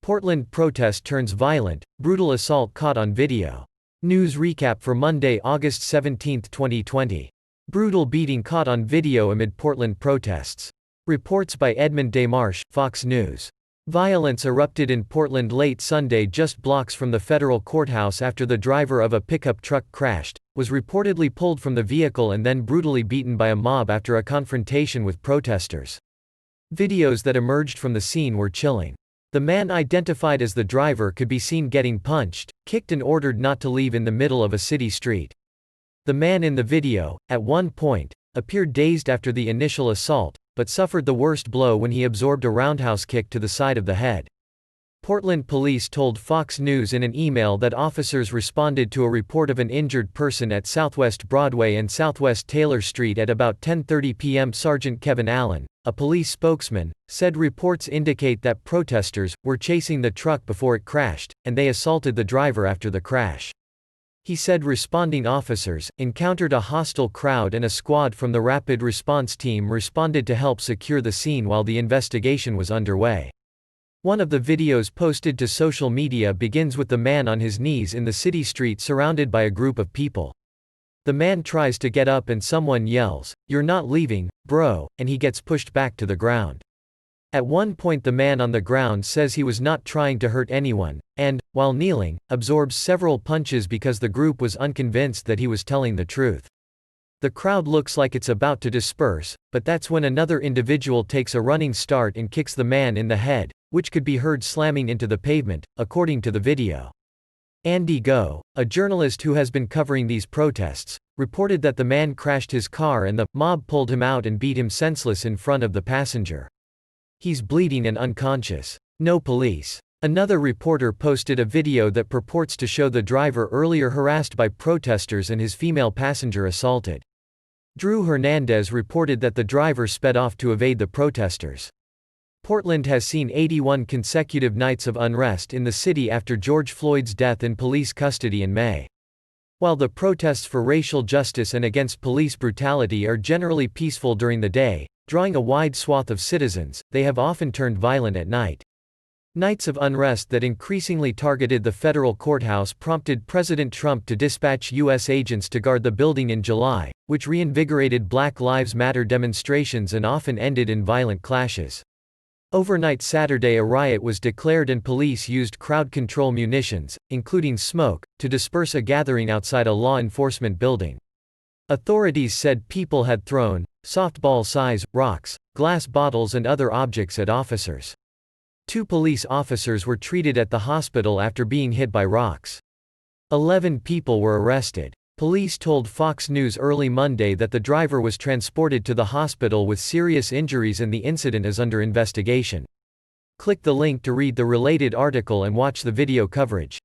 Portland protest turns violent, brutal assault caught on video. News recap for Monday, August 17, 2020. Brutal beating caught on video amid Portland protests. Reports by Edmund DeMarche, Fox News. Violence erupted in Portland late Sunday just blocks from the federal courthouse after the driver of a pickup truck crashed, was reportedly pulled from the vehicle and then brutally beaten by a mob after a confrontation with protesters. Videos that emerged from the scene were chilling. The man identified as the driver could be seen getting punched, kicked and ordered not to leave in the middle of a city street. The man in the video, at one point, appeared dazed after the initial assault, but suffered the worst blow when he absorbed a roundhouse kick to the side of the head. Portland police told Fox News in an email that officers responded to a report of an injured person at Southwest Broadway and Southwest Taylor Street at about 10:30 p.m. Sergeant Kevin Allen, a police spokesman, said reports indicate that protesters were chasing the truck before it crashed, and they assaulted the driver after the crash. He said responding officers encountered a hostile crowd and a squad from the rapid response team responded to help secure the scene while the investigation was underway. One of the videos posted to social media begins with the man on his knees in the city street surrounded by a group of people. The man tries to get up and someone yells, "You're not leaving, bro," and he gets pushed back to the ground. At one point the man on the ground says he was not trying to hurt anyone, and, while kneeling, absorbs several punches because the group was unconvinced that he was telling the truth. The crowd looks like it's about to disperse, but that's when another individual takes a running start and kicks the man in the head, which could be heard slamming into the pavement, according to the video. Andy Go, a journalist who has been covering these protests, reported that the man crashed his car and the mob pulled him out and beat him senseless in front of the passenger. He's bleeding and unconscious. No police. Another reporter posted a video that purports to show the driver earlier harassed by protesters and his female passenger assaulted. Drew Hernandez reported that the driver sped off to evade the protesters. Portland has seen 81 consecutive nights of unrest in the city after George Floyd's death in police custody in May. While the protests for racial justice and against police brutality are generally peaceful during the day, drawing a wide swath of citizens, they have often turned violent at night. Nights of unrest that increasingly targeted the federal courthouse prompted President Trump to dispatch U.S. agents to guard the building in July, which reinvigorated Black Lives Matter demonstrations and often ended in violent clashes. Overnight Saturday a riot was declared and police used crowd control munitions, including smoke, to disperse a gathering outside a law enforcement building. Authorities said people had thrown softball-size rocks, glass bottles and other objects at officers. 2 police officers were treated at the hospital after being hit by rocks. 11 people were arrested. Police told Fox News early Monday that the driver was transported to the hospital with serious injuries and the incident is under investigation. Click the link to read the related article and watch the video coverage.